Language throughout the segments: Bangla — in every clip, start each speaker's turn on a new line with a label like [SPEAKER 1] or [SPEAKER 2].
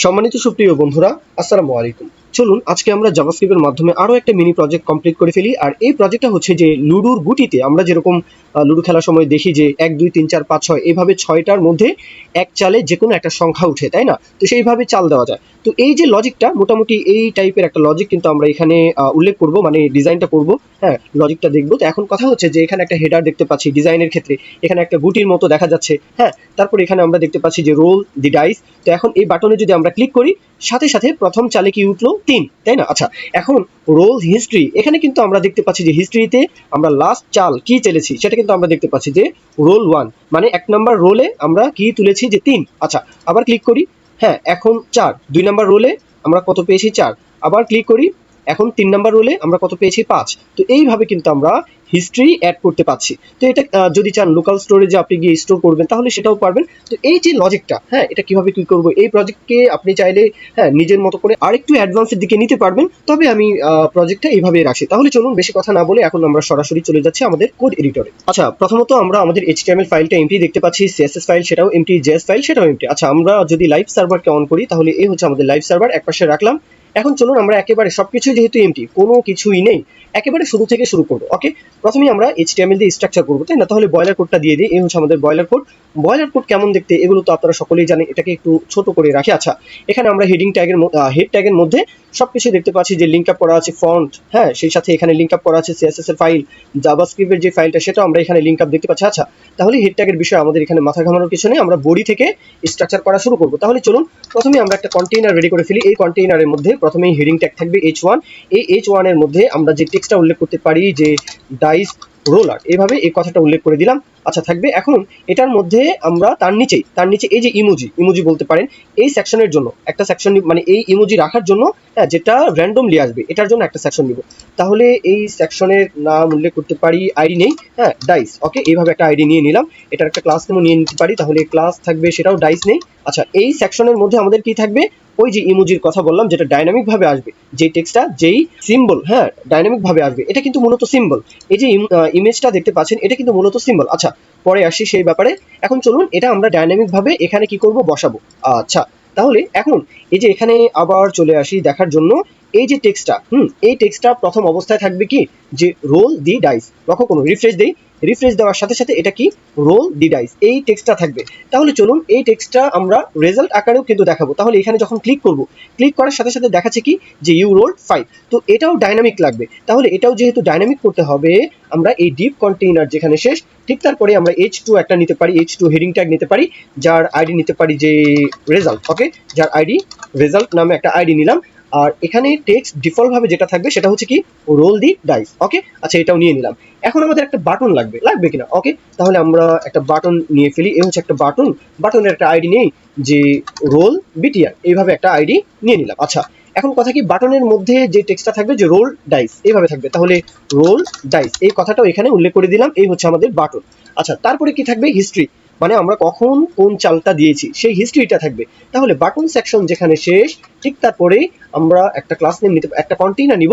[SPEAKER 1] সম্মানিত সুপ্রিয় বন্ধুরা, আসসালামু আলাইকুম। চলুন আজকে আমরা জাভাস্ক্রিপ্টের মাধ্যমে আরো একটা মিনি প্রজেক্ট কমপ্লিট করে ফেলি। আর এই প্রজেক্টটা হচ্ছে যে লুডোর গুটিতে আমরা যেরকম লুডো খেলার সময় দেখি যে 1 2 3 4 5 6 এইভাবে 6টার মধ্যে এক চালে যে কোনো একটা সংখ্যা উঠে, তাই না? তো সেইভাবে চাল দেওয়া যায়। তো এই যে লজিকটা মোটামুটি এই টাইপের একটা লজিক কিন্তু আমরা এখানে উল্লেখ করব, মানে ডিজাইনটা করব। হ্যাঁ, লজিকটা দেখব। তো এখন কথা হচ্ছে যে এখানে একটা হেডার দেখতে পাচ্ছি ডিজাইনের ক্ষেত্রে, এখানে একটা গুটির মতো দেখা যাচ্ছে। হ্যাঁ, তারপর এখানে আমরা দেখতে পাচ্ছি যে রোল দি ডাইস। তো এখন এই বাটনে যদি আমরা ক্লিক করি, সাথে সাথে প্রথম চালে কি উঠলো 3, তাই না? আচ্ছা, এখন রোল হিস্ট্রি, এখানে কিন্তু আমরা দেখতে পাচ্ছি যে হিস্ট্রিতে আমরা লাস্ট চাল কি চেলেছি সেটা কিন্তু আমরা দেখতে পাচ্ছি যে রোল 1, মানে 1 নম্বর রোলে আমরা কি তুলেছি যে 3। আচ্ছা, আবার ক্লিক করি। হ্যাঁ, এখন 4, 2 নম্বর রোলে আমরা কত পেয়েছি 4। আবার ক্লিক করি, এখন 3 নম্বর রোলে আমরা কত পেয়েছি 5। তো এইভাবে কিন্তু আমরা হিস্ট্রি অ্যাড করতে পাচ্ছি। তো এটা যদি চান লোকাল স্টোরেজে আপনি গিয়ে স্টোর করবেন তাহলে সেটাও পারবেন। তো এই যে লজিকটা, হ্যাঁ, এটা কিভাবে কি করব, এই প্রজেক্টকে আপনি চাইলে হ্যাঁ নিজের মতো করে আরেকটু অ্যাডভান্সের দিকে নিতে পারবেন। তবে আমি প্রজেক্টটা এইভাবে রাখছি। তাহলে চলুন বেশি কথা না বলে এখন আমরা সরাসরি চলে যাচ্ছি আমাদের কোড এডিটরে। আচ্ছা, প্রথমত আমরা আমাদের HTML ফাইলটা এমটি দেখতে পাচ্ছি, CSS ফাইল সেটাও এমটি, JS ফাইল সেটাও এমটি। আচ্ছা, আমরা যদি লাইভ সার্ভারকে অন করি তাহলে এই হচ্ছে আমাদের লাইভ সার্ভার, একপাশে রাখলাম। এখন চলুন আমরা একেবারে সবকিছু যেহেতু এমটি, কোনো কিছুই নেই, একেবারে শুরু থেকে শুরু করবো। ওকে, প্রথমেই আমরা HTML দিয়ে স্ট্রাকচার করবো, তাই না? তাহলে বয়লার কোডটা দিয়ে দিই। এই হচ্ছে আমাদের বয়লার কোড। বয়লার কোড কেমন দেখতে এগুলো তো আপনারা সকলেই জানেন, এটাকে একটু ছোট করে রাখি। আচ্ছা, এখানে আমরা হেডিং ট্যাগের হেড ট্যাগের মধ্যে সবকিছু দেখতে পাচ্ছি যে লিঙ্ক আপ করা আছে ফন্ট, হ্যাঁ, সেই সাথে এখানে লিঙ্ক আপ করা আছে CSS এর ফাইল, জাভাস্ক্রিপ্টের যে ফাইলটা সেটাও আমরা এখানে লিঙ্ক আপ দেখতে পাচ্ছি। আচ্ছা, তাহলে হেড ট্যাগের বিষয়ে আমাদের এখানে মাথা ঘামানোর কিছু নেই, আমরা বডি থেকে স্ট্রাকচার করা শুরু করবো। তাহলে চলুন প্রথমে আমরা একটা কন্টেইনার রেডি করে ফেলি। এই কন্টেইনারের মধ্যে প্রথমেই হেডিং ট্যাগ থাকবে H1। এই H1 এর মধ্যে আমরা যে টেক্সটটা উল্লেখ করতে পারি যে ডাইস রোলার, এইভাবে এই কথাটা উল্লেখ করে দিলাম। আচ্ছা, থাকবে। এখন এটার মধ্যে আমরা তার নিচে এই যে ইমোজি বলতে পারেন, এই সেকশনের জন্য একটা সেকশন, মানে এই ইমোজি রাখার জন্য, হ্যাঁ, যেটা র্যান্ডমলি আসবে এটার জন্য একটা সেকশন নিব। তাহলে এই সেকশনের নাম উল্লেখ করতে পারি, আইডি নেই, হ্যাঁ, ডাইস। ওকে, এইভাবে একটা আইডি নিয়ে নিলাম। এটার একটা ক্লাস নেমও নিয়ে নিতে পারি, তাহলে ক্লাস থাকবে, সেটাও ডাইস নেই। আচ্ছা, এই সেকশনের মধ্যে আমাদের কি থাকবে, ওই যে ইমোজির কথা বললাম যেটা ডাইনামিক ভাবে আসবে, যে টেক্সটটা, যেই সিম্বল, হ্যাঁ, ডাইনামিক ভাবে আসবে, এটা কিন্তু মূলত সিম্বল। এই যে ইমেজটা দেখতে পাচ্ছেন এটা কিন্তু মূলত সিম্বল। আচ্ছা, পরে আসি সেই ব্যাপারে। এখন চলুন এটা আমরা ডাইনামিক ভাবে এখানে কি করব, বসাবো। আচ্ছা, তাহলে এখন এই যে এখানে আবার চলে আসি দেখার জন্য, এই যে টেক্সটটা, এই টেক্সটটা প্রথম অবস্থায় থাকবে কি, যে রোল দি ডাইস। লক্ষ্য করুন, রিফ্রেশ দেওয়ার সাথে সাথে এটা কি, রোল দি ডাইস, এই টেক্সটটা থাকবে। তাহলে চলুন এই টেক্সটটা আমরা রেজাল্ট আকারেও কিন্তু দেখাবো। তাহলে এখানে যখন ক্লিক করব, ক্লিক করার সাথে সাথে দেখাচ্ছে কি, যে ইউ রোল্ড 5। তো এটাও ডাইনামিক লাগবে। তাহলে এটাও যেহেতু ডাইনামিক করতে হবে, আমরা এই ডিপ কন্টেইনার যেখানে শেষ, ঠিক তারপরে আমরা H2 একটা নিতে পারি, H2 হেডিং ট্যাগ নিতে পারি, যার আইডি নিতে পারি যে রেজাল্ট। ওকে, যার আইডি রেজাল্ট নামে একটা আইডি নিলাম। আর এখানে টেক্সট ডিফল্ট ভাবে যেটা থাকবে সেটা হচ্ছে কি, রোল দি ডাইস। ওকে, আচ্ছা, এটাও নিয়ে নিলাম। এখন আমাদের একটা বাটন লাগবে কিনা। ওকে, তাহলে আমরা একটা বাটন নিয়ে ফেলি। এই হচ্ছে একটা বাটন, বাটনের একটা আইডি নেই যে রোল বিটিআর, এইভাবে একটা আইডি নিয়ে নিলাম। আচ্ছা, এখন কথা কি, বাটনের মধ্যে যে টেক্সটটা থাকবে যে রোল ডাইস, এইভাবে থাকবে। তাহলে রোল ডাইস এই কথাটাও এখানে উল্লেখ করে দিলাম। এই হচ্ছে আমাদের বাটন। আচ্ছা, তারপরে কি থাকবে, হিস্ট্রি, মানে আমরা কখন কোন চালটা দিয়েছি সেই হিস্ট্রিটা থাকবে। তাহলে বাটন সেকশন যেখানে শেষ, ঠিক তারপরে আমরা একটা ক্লাস নেম নিতে, একটা কন্টেইনার নিব,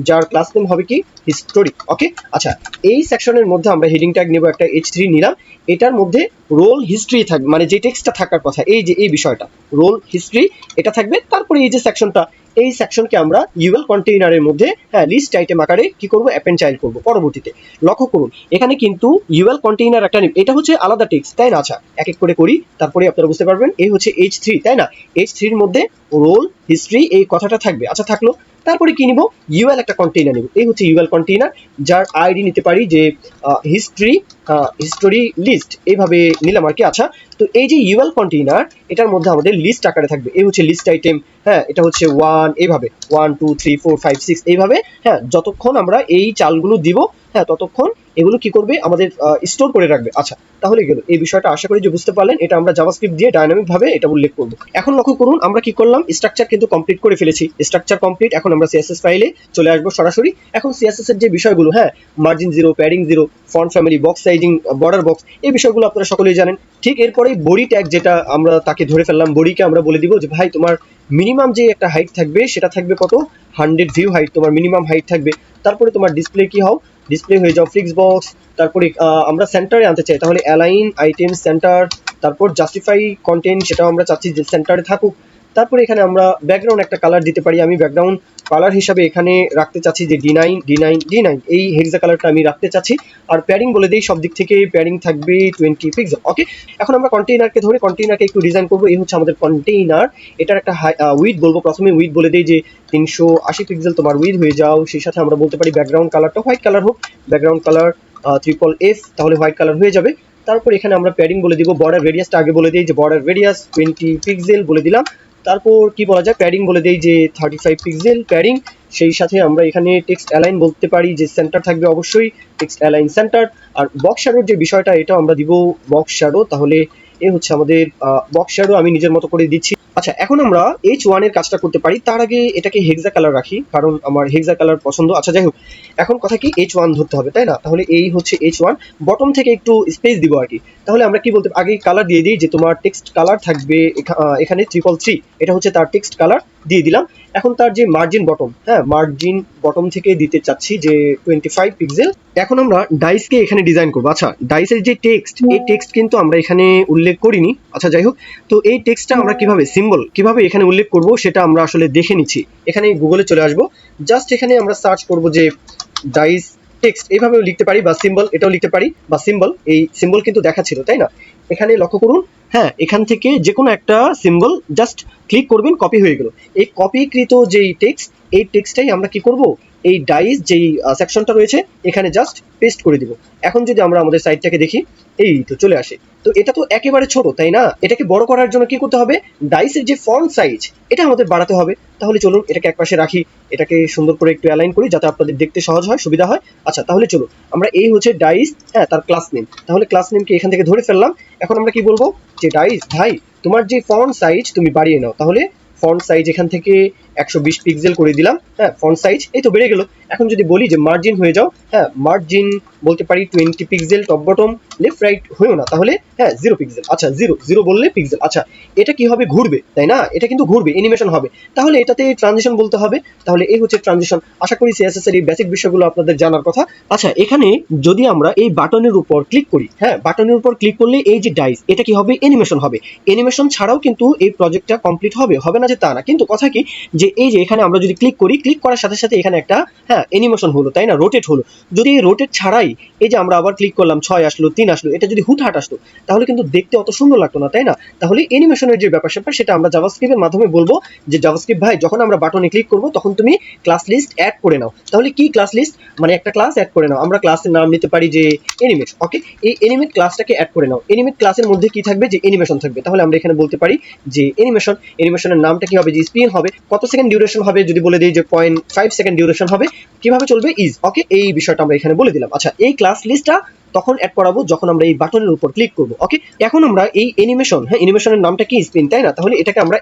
[SPEAKER 1] যার ক্লাস নেম হবে কি, হিস্টোরি। ওকে, আচ্ছা, এই সেকশনের মধ্যে আমরা হেডিং ট্যাগ নিব, একটা H3 নিলাম। এটার মধ্যে রোল হিস্ট্রি থাকবে, মানে যে টেক্সটটা থাকার কথা, এই যে এই বিষয়টা রোল হিস্ট্রি, এটা থাকবে। তারপরে এই যে সেকশনটা, এই সেকশনকে আমরা ইউএল কন্টেইনারের মধ্যে, হ্যাঁ, লিস্ট আইটেম আকারে কি করব, অ্যাপেন্ড চাইল্ড করব পরবর্তীতে। লক্ষ্য করুন এখানে কিন্তু ইউএল কন্টেইনার একটা, এটা হচ্ছে আলাদা টেক্সট, তাই না? আচ্ছা, এক এক করে করি, তারপরে আপনারা বুঝতে পারবেন। এই হচ্ছে H3, তাই না? H3 এর মধ্যে রোল হিস্ট্রি এই কথাটা থাকবে। আচ্ছা, থাকলো। তারপরে কি নিব, ইউএল একটা কন্টেইনার নিব। এই হচ্ছে ইউএল কন্টেইনার, যার আইডি নিতে পারি যে হিস্টোরি লিস্ট, এইভাবে নিলাম আর কি। আচ্ছা, তো এই যে ইউএল কন্টেইনার, এটার মধ্যে আমাদের লিস্ট আকারে থাকবে। এই হচ্ছে লিস্ট আইটেম, হ্যাঁ, এটা হচ্ছে 1, এইভাবে 1 2 3 4 5 6, এইভাবে, হ্যাঁ, যতক্ষণ আমরা এই চালগুলো দিব, হ্যাঁ, ততক্ষণ এগুলো কি করবে, আমাদের স্টোর করে রাখবে। আচ্ছা, তাহলে গেল এই বিষয়টা, আশা করি যে বুঝতে পারলেন। এটা আমরা জাভাস্ক্রিপ্ট দিয়ে ডাইনামিক ভাবে এটা উল্লেখ করব। এখন লক্ষ্য করুন আমরা কি করলাম, স্ট্রাকচার কিন্তু কমপ্লিট করে ফেলেছি। Structure complete. এখন আমরা CSS ফাইলে চলে আসবো সরাসরি। এখন CSS এর যে বিষয়গুলো, হ্যাঁ, margin 0, padding 0, font family, box sizing, border box, এই বিষয়গুলো আপনারা সকলেই জানেন। ঠিক এরপরেই বডি ট্যাগ, যেটা আমরা তাকে ধরে ফেললাম, বডিকে আমরা বলে দিব যে ভাই তোমার মিনিমাম যে একটা হাইট থাকবে সেটা থাকবে কত, 100 ভিউ হাইট তোমার মিনিমাম হাইট থাকবে। তারপরে তোমার ডিসপ্লে কি হও, ডিসপ্লে হয়ে যাও ফিক্স বক্স। তারপরে আমরা সেন্টারে আনতে চাই, তাহলে অ্যালাইন আইটেম সেন্টার। তারপর জাস্টিফাই কন্টেন্ট, সেটাও আমরা চাচ্ছি যে সেন্টারে থাকুক। তারপরে এখানে আমরা ব্যাকগ্রাউন্ড একটা কালার দিতে পারি। আমি ব্যাকগ্রাউন্ড কালার হিসাবে এখানে রাখতে চাচ্ছি যে D9 এই হেক্সা কালারটা আমি রাখতে চাচ্ছি। আর প্যাডিং বলে দিই, সব দিক থেকে প্যাডিং থাকবে 20 পিক্সেল। ওকে, এখন আমরা কন্টেইনারকে ধরে কন্টেইনারকে একটু ডিজাইন করবো। এই হচ্ছে আমাদের কন্টেইনার। এটার একটা উইথ বলবো, প্রথমে উইথ বলে দিই যে 380 পিক্সেল তোমার উইথ হয়ে যাও। সেই সাথে আমরা বলতে পারি ব্যাকগ্রাউন্ড কালারটা হোয়াইট কালার হোক, ব্যাকগ্রাউন্ড কালার FFF, তাহলে হোয়াইট কালার হয়ে যাবে। তারপর এখানে আমরা প্যাডিং বলে দিব, বর্ডার রেডিয়াসটা আগে বলে দিই যে বর্ডার রেডিয়াস 20 পিক্সেল বলে দিলাম। তারপর কি বলা যায়, প্যাডিং বলে দেই যে 35 পিক্সেল প্যাডিং। সেই সাথে আমরা এখানে টেক্সট অ্যালাইন বলতে পারি যে সেন্টার থাকবে অবশ্যই, টেক্সট অ্যালাইন সেন্টার। আর বক্স শ্যাডোর যে বিষয়টা, এটা আমরা দিব বক্স শ্যাডো। তাহলে এ হচ্ছে আমাদের বক্স শ্যাডো, আমি নিজের মতো করে দিচ্ছি। আচ্ছা, এখন আমরা H1 এর কাজটা করতে পারি। তার আগে এটাকে হেক্সা কালার রাখি, কারণ আমার হেক্সা কালার পছন্দ। আচ্ছা যাই হোক, এখন কথা কি H1 ধরতে হবে, তাই না? তাহলে এই হচ্ছে H1, বটম থেকে একটু স্পেস দিব আর কি। তাহলে আমরা কি বলতে আগে কালার দিয়ে দিই যে তোমার টেক্সট কালার থাকবে এখানে 333, এটা হচ্ছে তার টেক্সট কালার দিয়ে দিলাম। এখন তার যে মার্জিন বটম, হ্যাঁ মার্জিন বটম থেকে দিতে চাচ্ছি যে 25 পিক্সেল। এখন আমরা ডাইসকে এখানে ডিজাইন করবো। আচ্ছা, ডাইসের যে টেক্সট, এই টেক্সট কিন্তু আমরা এখানে উল্লেখ করিনি। আচ্ছা যাই হোক, তো এই টেক্সটটা আমরা কিভাবে সিম্বল কিভাবে এখানে উল্লেখ করব সেটা আমরা আসলে দেখে নিচ্ছি। এখানে গুগলে চলে আসবো, জাস্ট এখানে আমরা সার্চ করব যে ডাইস টেক্সট, এইভাবেও লিখতে পারি বা সিম্বল এটাও লিখতে পারি বা সিম্বল। এই সিম্বল কিন্তু দেখাচ্ছিল, তাই না? এখানে লক্ষ্য করুন, হ্যাঁ এখান থেকে যে কোনো একটা সিম্বল জাস্ট ক্লিক করবেন, কপি হয়ে গেল। এই কপিকৃত যেই টেক্সট, এই টেক্সটটাই আমরা কি করব, এই ডাইস যেই সেকশনটা রয়েছে এখানে জাস্ট পেস্ট করে দিব। এখন যদি আমরা আমাদের সাইটটাকে দেখি, এই তো চলে আসে। তো এটা তো একেবারে ছোট, তাই না? এটাকে বড় করার জন্য কি করতে হবে, ডাইসের যে ফন্ট সাইজ এটা আমাদের বাড়াতে হবে। তাহলে চলুন এটাকে একপাশে রাখি, এটাকে সুন্দর করে একটু অ্যালাইন করি যাতে আপনাদের দেখতে সহজ হয়, সুবিধা হয়। আচ্ছা তাহলে চলুন, আমরা এই হচ্ছে ডাইস, হ্যাঁ তার ক্লাস নেম। তাহলে ক্লাস নেমকে এখান থেকে ধরে ফেললাম। এখন আমরা কি বলবো যে ডাইস ভাই, তোমার যে ফন্ট সাইজ তুমি বাড়িয়ে নাও। তাহলে ফন্ট সাইজ এখান থেকে 120 পিক্সেল করে দিলাম। হ্যাঁ ফন্ট সাইজ এই তো বেড়ে গেল। এখন যদি বলি যে মার্জিন হয়ে যাও, হ্যাঁ মার্জিন বলতে পারি 20 pixel, top bottom left right হয়েও না, তাহলে হ্যাঁ 0 পিক্সেল। আচ্ছা 0 বললে পিক্সেল। আচ্ছা এটা কি হবে, ঘুরবে, তাই না? এটা কিন্তু ঘুরবে, অ্যানিমেশন হবে। তাহলে এটাতে ট্রানজিশন বলতে হবে। তাহলে এই হচ্ছে ট্রানজিশন। আশা করি সিএসএস এর এই বেসিক বিষয়গুলো আপনাদের জানার কথা। আচ্ছা, এখানে যদি আমরা এই বাটনের উপর ক্লিক করি, হ্যাঁ বাটনের উপর ক্লিক করলে এই যে ডাইস, এটা কি হবে, অ্যানিমেশন হবে। অ্যানিমেশন ছাড়াও কিন্তু এই প্রজেক্টটা কমপ্লিট হবে না যে তা না। কিন্তু কথা কি যে এই যে এখানে আমরা যদি ক্লিক করি, ক্লিক করার সাথে সাথে এখানে একটা হ্যাঁ অ্যানিমেশন হলো, তাই না? রোটেট হলো। যদি এই রোটেট ছাড়াই এই যে আমরা আবার ক্লিক করলাম, 6 আসলো, 3 আসলো, এটা যদি হুটহাট আসতো তাহলে কিন্তু দেখতে অত সুন্দর লাগতো না, তাই না? তাহলে অ্যানিমেশনের যে ব্যাপার স্যাপার সেটা আমরা জাভাস্ক্রিপ্টের মাধ্যমে বলবো যে জাভাস্ক্রিপ্ট ভাই, যখন আমরা বাটনে ক্লিক করব তখন তুমি ক্লাস লিস্ট অ্যাড করে নাও। তাহলে কি ক্লাস লিস্ট মানে একটা ক্লাস অ্যাড করে নাও। আমরা ক্লাসের নাম নিতে পারি যে অ্যানিমেট। ওকে, এই অ্যানিমেট ক্লাসটাকে অ্যাড করে নাও। অ্যানিমেট ক্লাসের মধ্যে কি থাকবে, যে অ্যানিমেশন থাকবে। তাহলে আমরা এখানে বলতে পারি যে অ্যানিমেশনের নামটা কি হবে, যে স্পিন হবে। কত সেকেন্ড ডিউরেশন হবে, যদি বলে দিই যে 0.5 সেকেন্ড ডিউরেশন হবে। কিভাবে চলবে, ইজ। ওকে, এই বিষয়টা আমরা এখানে বলে দিলাম। আচ্ছা, এই ক্লাস লিস্টটা তখন অ্যাড করাবো যখন আমরা এই বাটনের উপর ক্লিক করব। ওকে, এখন আমরা এই অ্যানিমেশন, হ্যাঁ অ্যানিমেশনের নামটা কি, স্পিন, তাই না? তাহলে এটাকে আমরা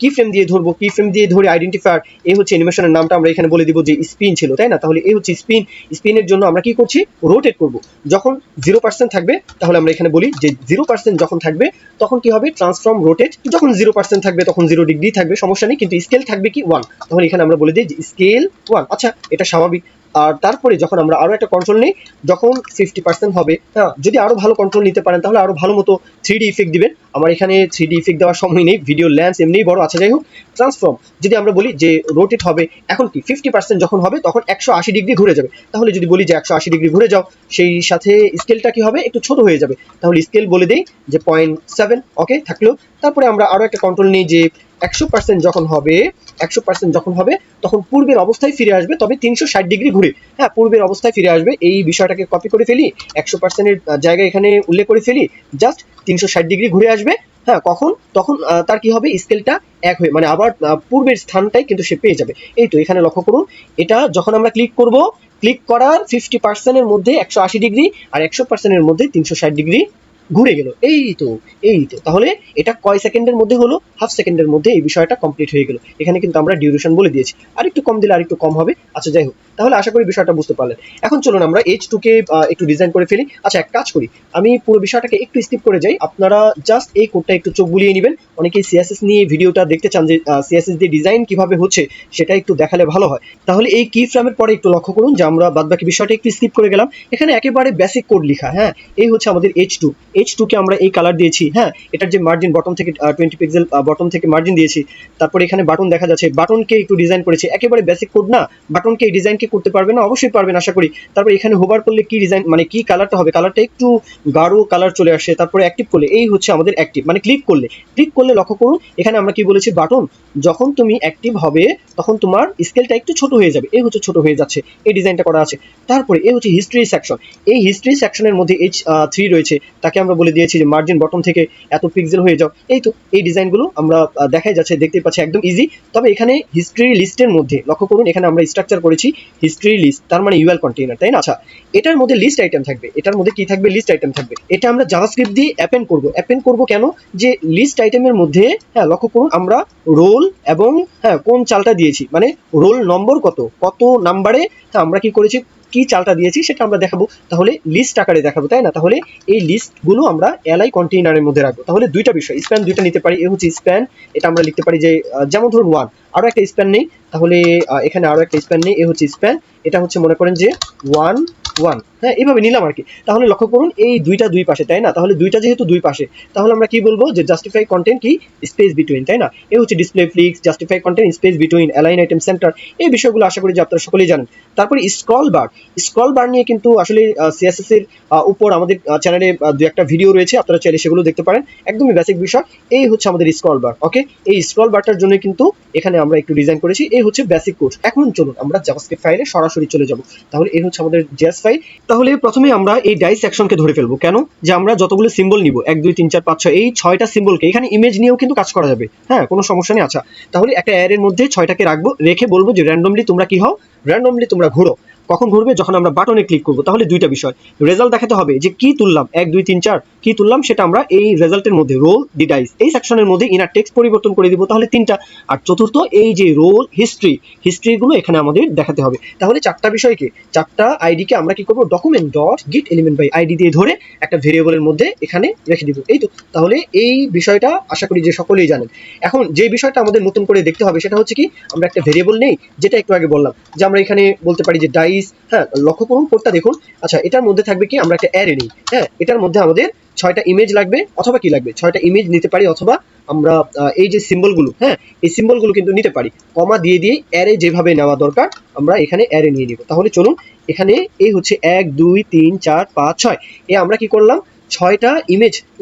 [SPEAKER 1] কি ফ্রেম দিয়ে ধরবো, কি ফ্রেম দিয়ে ধরে আইডেন্টিফায়ার, এই হচ্ছে অ্যানিমেশনের নামটা আমরা এখানে বলে দিব যে স্পিন ছিল, তাই না? তাহলে এই হচ্ছে স্পিন। স্পিনের জন্য আমরা কি করছি, রোটেট করব। যখন 0% থাকবে তাহলে আমরা এখানে বলি যে 0% যখন থাকবে তখন কি হবে, ট্রান্সফর্ম রোটেট। যখন 0% থাকবে তখন 0 ডিগ্রি থাকবে, সমস্যা নেই। কিন্তু স্কেল থাকবে কি 1, তাহলে এখানে আমরা বলে দিই যে স্কেল 1। আচ্ছা, এটা স্বাভাবিক। আর তারপরে যখন আমরা আরো একটা কন্ট্রোল নিই, যখন 50% হবে, হ্যাঁ যদি আরো ভালো কন্ট্রোল নিতে পারেন তাহলে আরো ভালো মতো 3D ইফেক্ট দিবেন। আমার এখানে 3D ইফেক্ট দেওয়ার সময় নেই, ভিডিও লেন্স এমনিই বড়। আচ্ছা যাই হোক, ট্রান্সফর্ম যদি আমরা বলি যে রোটেট হবে, এখন কি 50% যখন হবে তখন 180 ডিগ্রি ঘুরে যাবে। তাহলে যদি বলি যে 180 ডিগ্রি ঘুরে যাও, সেই সাথে স্কেলটা কি হবে, একটু ছোট হয়ে যাবে। তাহলে স্কেল বলে দেই যে 0.7। ওকে থাকলো। তারপরে আমরা আরো একটা কন্ট্রোল নিই যে 100% যখন হবে তখন পূর্বের অবস্থায় ফিরে আসবে, তবে 360 ডিগ্রি ঘুরে। হ্যাঁ পূর্বের অবস্থায় ফিরে আসবে। এই বিষয়টাকে কপি করে ফেলি, 100% এর জায়গায় এখানে উল্লেখ করে ফেলি, জাস্ট 360 ডিগ্রি ঘুরে আসবে। হ্যাঁ কখন, তখন তার কি হবে, স্কেলটা 1 হয়ে মানে আবার পূর্বের স্থানটাই কিন্তু সে পেয়ে যাবে। এই তো এখানে লক্ষ্য করুন, এটা যখন আমরা ক্লিক করব, ক্লিক করার 50% এর মধ্যে 180 ডিগ্রি আর 100% এর মধ্যে 360 ডিগ্রি ঘুরে গেল। এই তো তাহলে এটা কয় সেকেন্ডের মধ্যে হলো, হাফ সেকেন্ডের মধ্যে এই বিষয়টা কমপ্লিট হয়ে গেল। এখানে কিন্তু আমরা ডিউরেশন বলে দিয়েছি, আর একটু কম দিলে আর একটু কম হবে। আচ্ছা যাই হোক, তাহলে আশা করি বিষয়টা বুঝতে পারলেন। এখন চলুন আমরা H2 কে একটু ডিজাইন করে ফেলি। আচ্ছা এক কাজ করি, আমি পুরো বিষয়টাকে একটু স্কিপ করে যাই, আপনারা জাস্ট এই কোডটা একটু চোখ বুলিয়ে নেবেন। অনেকেই সিএসএস নিয়ে ভিডিওটা দেখতে চান যে সিএসএস দিয়ে ডিজাইন কিভাবে হচ্ছে সেটা একটু দেখালে ভালো হয়। তাহলে এই কি ফ্রেমের পরে একটু লক্ষ্য করুন যে আমরা বাদবাকি বিষয়টা একটু স্কিপ করে গেলাম। এখানে একেবারে বেসিক কোড লেখা, হ্যাঁ এই হচ্ছে আমাদের H2। H2 কে আমরা এই কালার দিয়েছি, হ্যাঁ এটার যে মার্জিন বটম থেকে 20 পিক্সেল বটম থেকে মার্জিন দিয়েছি। তারপরে এখানে বাটন দেখা যাচ্ছে, বাটনকে একটু ডিজাইন করেছি, একেবারে বেসিক কোড না, বাটনকে এই ডিজাইন কি করতে পারবে না? অবশ্যই পারবেন আশা করি। তারপর এখানে হোভার করলে কি ডিজাইন মানে কি কালারটা হবে, কালারটা একটু গাঢ় কালার চলে আসে। তারপরে অ্যাক্টিভ করলে এই হচ্ছে আমাদের অ্যাক্টিভ, মানে ক্লিক করলে লক্ষ্য করুন এখানে আমরা কি বলেছি, বাটন যখন তুমি অ্যাক্টিভ হবে তখন তোমার স্কেলটা একটু ছোট হয়ে যাবে, এই হচ্ছে ছোট হয়ে যাচ্ছে, এই ডিজাইনটা করা আছে। তারপরে এই হচ্ছে হিস্ট্রি সেকশন, এই হিস্ট্রি সেকশনের মধ্যে H3 রয়েছে, তাকে আমরা বলে দিয়েছি যে মার্জিন বটম থেকে এত পিক্সেল হয়ে যাও। এই তো এই ডিজাইনগুলো আমরা দেখাই যাচ্ছে, দেখতে পাচ্ছি একদম ইজি। তবে এখানে হিস্ট্রি লিস্টের মধ্যে লক্ষ্য করুন এখানে আমরা স্ট্রাকচার করেছি হিস্ট্রি লিস্ট, তার মানে ইউএল কন্টেইনার, তাই না? আচ্ছা এটার মধ্যে লিস্ট আইটেম থাকবে, এটার মধ্যে কি থাকবে, লিস্ট আইটেম থাকবে। এটা আমরা জাভাস্ক্রিপ্ট দিয়ে অ্যাপেন্ড করব কেন, যে লিস্ট আইটেমের মধ্যে হ্যাঁ লক্ষ্য করুন আমরা রোল এবং হ্যাঁ কোন চালটা দিয়েছি, মানে রোল নম্বর কত নাম্বারে হ্যাঁ আমরা কি করেছি, কি চালটা দিয়েছি সেটা আমরা দেখাবো, তাহলে লিস্ট আকারে দেখাবো, তাই না? তাহলে এই লিস্টগুলো আমরা এলআই কন্টেইনারের মধ্যে রাখবো। তাহলে দুইটা বিষয়, স্প্যান দুইটা নিতে পারি, এ হচ্ছে স্প্যান, এটা আমরা লিখতে পারি যে যেমন ধরুন 1, আরো একটা স্প্যান নেই, তাহলে এখানে আরো একটা স্প্যান নেই, এ হচ্ছে স্প্যান, এটা হচ্ছে মনে করেন যে 1 হ্যাঁ এইভাবে নিলাম আর কি। তাহলে লক্ষ্য করুন এই দুইটা দুই পাশে, তাই না? তাহলে দুইটা যেহেতু দুই পাশে, তাহলে আমরা কি বলবো যে জাস্টিফাই কন্টেন্ট কি স্পেস বিটুইন, তাই না? এই হচ্ছে display flicks, justify content space between, align item centre, এই বিষয়গুলো আশা করি যে আপনারা সকলেই জানেন। তারপরে স্ক্রল বার নিয়ে কিন্তু আসলে সিএসএস এর উপর আমাদের চ্যানেলে দু একটা ভিডিও রয়েছে, আপনারা চাইলে সেগুলো দেখতে পারেন, একদমই বেসিক বিষয়। এই হচ্ছে আমাদের স্ক্রল বার, ওকে? এই স্ক্রল বারটার জন্য কিন্তু এখানে আমরা একটু ডিজাইন করেছি, এই হচ্ছে বেসিক কোড। এখন চলুন আমরা জাভাস্ক্রিপ্ট ফাইলে সরাসরি চলে যাব। তাহলে এই হচ্ছে আমাদের জেএস ফাইল। তাহলে প্রথমে আমরা এই ডাই সেকশনকে ধরে ফেলবো, কেন? যে আমরা যতগুলো সিম্বল নিব 1 2 3 4 5 6 এই 6টা সিম্বলকে এখানে ইমেজ নিয়েও কিন্তু কাজ করা যাবে, হ্যাঁ কোনো সমস্যা নেই। আচ্ছা তাহলে একটা অ্যারের মধ্যে 6টাকে রাখবো, রেখে বলবো যে র্যান্ডমলি তোমরা কি হও, র্যান্ডমলি তোমরা ঘুরো। কখন ঘুরবে, যখন আমরা বাটনে ক্লিক করব। তাহলে দুইটা বিষয়, রেজাল্ট দেখাতে হবে যে কি তুললাম, 1 2 3 4 কি তুললাম সেটা আমরা এই রেজাল্টের মধ্যে রোল দি ডাইস এই সেকশনের মধ্যে ইনার টেক্সট পরিবর্তন করে দিব, তাহলে 3টা। আর চতুর্থ এই যে রোল হিস্ট্রিগুলো এখানে আমাদের দেখাতে হবে। তাহলে 4টা বিষয়কে, 4টা আইডিকে আমরা কি করব, document dot get element by ID দিয়ে ধরে একটা ভেরিয়েবলের মধ্যে এখানে রেখে দিব। এই তো, তাহলে এই বিষয়টা আশা করি যে সকলেই জানেন। এখন যে বিষয়টা আমাদের নতুন করে দেখতে হবে সেটা হচ্ছে কি, আমরা একটা ভেরিয়েবল নেই, যেটা একটু আগে বললাম যে আমরা এখানে বলতে পারি যে ডাইস, হ্যাঁ লক্ষ্য করুন কোডটা দেখুন। আচ্ছা এটার মধ্যে থাকবে কি, আমরা একটা অ্যারে নিই, হ্যাঁ এটার মধ্যে আমাদের 6টা ইমেজ লাগবে, অথবা কি লাগবে, 6টা ইমেজ নিতে পারি, অথবা আমরা এই যে সিম্বলগুলো, হ্যাঁ এই সিম্বলগুলো কিন্তু নিতে পারি, কমা দিয়ে দিয়ে অ্যারে যেভাবে নেওয়া দরকার আমরা এখানে অ্যারে নিয়ে নিব। তাহলে চলুন এখানে এই হচ্ছে 1 2 3 4 5 6 এ আমরা কি করলাম, 6টা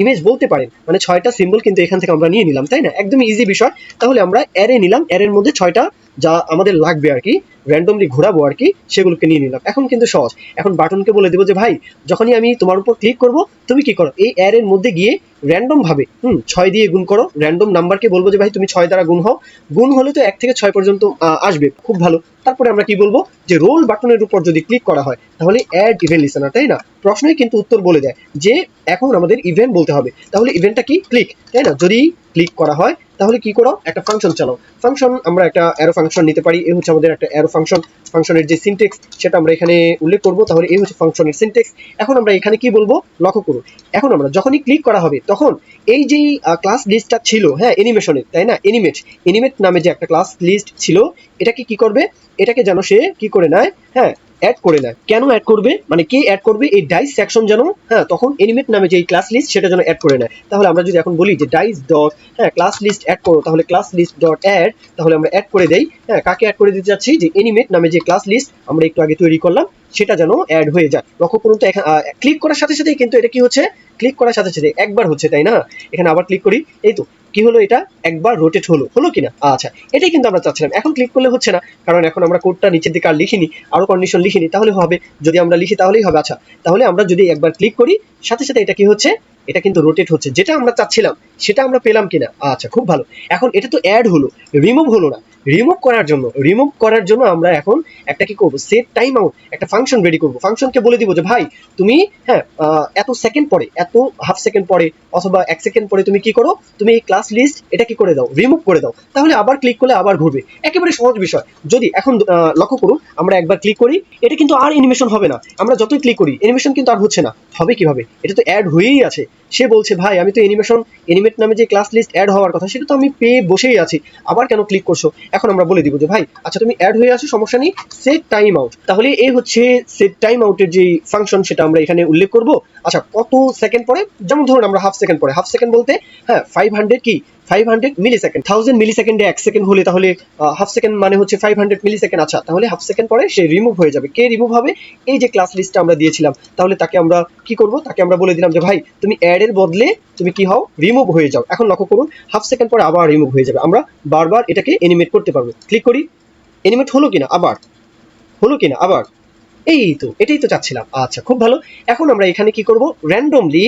[SPEAKER 1] ইমেজ বলতে পারেন, মানে 6টা সিম্বল কিন্তু এখান থেকে আমরা নিয়ে নিলাম, তাই না? একদমই ইজি বিষয়। তাহলে আমরা অ্যারে নিলাম, অ্যারের মধ্যে 6টা যা আমাদের লাগবে আর কি, র্যান্ডমলি ঘোরাবো আর কি, সেগুলোকে নিয়ে নিলাম। এখন কিন্তু সহজ, এখন বাটনকে বলে দেবো যে ভাই যখনই আমি তোমার উপর ক্লিক করব তুমি কি করো, এই অ্যারের মধ্যে গিয়ে র্যান্ডম ভাবে 6 দিয়ে গুণ করো। র্যান্ডম নাম্বারকে বলবো যে ভাই তুমি 6 দ্বারা গুণ হও, গুণ হলে তো 1 থেকে 6 পর্যন্ত আসবে, খুব ভালো। তারপরে আমরা কি বলবো, যে রোল বাটনের উপর যদি ক্লিক করা হয় তাহলে অ্যাড ইভেন্ট লিসেনার, তাই না? প্রশ্নই কিন্তু উত্তর বলে দেয় যে এখন আমাদের ইভেন্ট বলতে হবে। তাহলে ইভেন্টটা কি, ক্লিক, তাই না? যদি ক্লিক করা হয় তাহলে কি করো, একটা ফাংশন চালাও। ফাংশন আমরা একটা অ্যারো ফাংশন নিতে পারি, এই হচ্ছে আমাদের একটা অ্যারো ফাংশন। ফাংশনের যে সিনটেক্স সেটা আমরা এখানে উল্লেখ করব। তাহলে এই হচ্ছে ফাংশনের সিনটেক্স। এখন আমরা এখানে কি বলবো, লক্ষ্য করুন এখন আমরা যখনই ক্লিক করা হবে তখন এই যে ক্লাস লিস্টটা ছিল, হ্যাঁ অ্যানিমেশনের, তাই না? এনিমেট নামে যে একটা ক্লাস লিস্ট ছিল, এটাকে কি করবে, এটাকে যেন সে কি করে নেয়, হ্যাঁ অ্যাড করে নেয়। কেন অ্যাড করবে, মানে কে অ্যাড করবে, এই ডাইস সেকশন যেন হ্যাঁ তখন এনিমেট নামে যে ক্লাস লিস্ট সেটা যেন অ্যাড করে নেয়। তাহলে আমরা যদি এখন বলি যে ডাইস ডট হ্যাঁ ক্লাস লিস্ট অ্যাড করো, তাহলে ক্লাস লিস্ট ডট অ্যাড, তাহলে আমরা অ্যাড করে দেই। হ্যাঁ কাকে অ্যাড করে দিতে যাচ্ছি, যে এনিমেট নামে যে ক্লাস লিস্ট আমরা একটু আগে তৈরি করলাম সেটা যেন অ্যাড হয়ে যায়। লক্ষ্য করুন তো ক্লিক করার সাথে সাথেই কিন্তু এটা কি হচ্ছে, ক্লিক করার সাথে সাথে একবার হচ্ছে, তাই না? এখানে আবার ক্লিক করি, এই তো কি হলো, এটা একবার রোটেট হলো কিনা? আচ্ছা এটাই কিন্তু আমরা চাচ্ছিলাম। এখন ক্লিক করলে হচ্ছে না, কারণ এখন আমরা কোডটা নিচের দিকে আর লিখিনি, আরো কন্ডিশন লিখিনি, তাহলে হবে, যদি আমরা লিখি তাহলেই হবে। আচ্ছা তাহলে আমরা যদি একবার ক্লিক করি সাথে সাথে এটা কি হচ্ছে, এটা কিন্তু রোটেট হচ্ছে, যেটা আমরা চাচ্ছিলাম সেটা আমরা পেলাম কিনা। আচ্ছা খুব ভালো। এখন এটা তো অ্যাড হলো, রিমুভ হলো না। রিমুভ করার জন্য আমরা এখন একটা কি করবো, সেট টাইম আউট একটা ফাংশন রেডি করবো। ফাংশনকে বলে দিব যে ভাই তুমি হ্যাঁ এত সেকেন্ড পরে, এত হাফ সেকেন্ড পরে, অথবা 1 সেকেন্ড পরে তুমি কি করো, তুমি এই ক্লাস লিস্ট এটা কি করে দাও, রিমুভ করে দাও। তাহলে আবার ক্লিক করলে আবার ঘুরবে, একেবারে সহজ বিষয়। যদি এখন লক্ষ্য করুন আমরা একবার ক্লিক করি, এটা কিন্তু আর অ্যানিমেশন হবে না। আমরা যতই ক্লিক করি অ্যানিমেশন কিন্তু আর হচ্ছে না, হবে কিভাবে, এটা তো অ্যাড হয়েই আছে। সে বলছে ভাই আমি তো এনিমেট নামে যে ক্লাস লিস্ট অ্যাড হওয়ার কথা সেটা তো আমি পেয়ে বসেই আছি, আবার কেন ক্লিক করছো? এখন আমরা বলে দিব যে ভাই আচ্ছা তুমি অ্যাড হয়ে আছো, সমস্যা নেই, সেট টাইম আউট। তাহলে এই হচ্ছে সেট টাইম আউটের যে ফাংশন সেটা আমরা এখানে উল্লেখ করব। আচ্ছা কত সেকেন্ড পরে, যেমন ধরুন আমরা হাফ সেকেন্ড পরে, হাফ সেকেন্ড বলতে হ্যাঁ 500 কি 500 মিলি সেকেন্ড, 1000 মিলি সেকেন্ডে 1 সেকেন্ড হলে তাহলে হাফ সেকেন্ড মানে হচ্ছে 500 মিলি সেকেন্ড। আচ্ছা তাহলে হাফ সেকেন্ড পরে সে রিমুভ হয়ে যাবে। কে রিমুভ হবে? এই যে ক্লাস লিস্টটা আমরা দিয়েছিলাম, তাহলে তাকে আমরা কি করব, তাকে আমরা বলে দিলাম যে ভাই তুমি অ্যাড এর বদলে তুমি কি হও, রিমুভ হয়ে যাও। এখন লক্ষ্য করুন হাফ সেকেন্ড পরে আবার রিমুভ হয়ে যাবে, আমরা বারবার এটাকে এনিমেট করতে পারবো। ক্লিক করি, এনিমেট হলো কিনা, আবার হলো কিনা, আবার এই তো এটাই তো চাচ্ছিলাম। আচ্ছা খুব ভালো। এখন আমরা এখানে কি করব, র্যান্ডমলি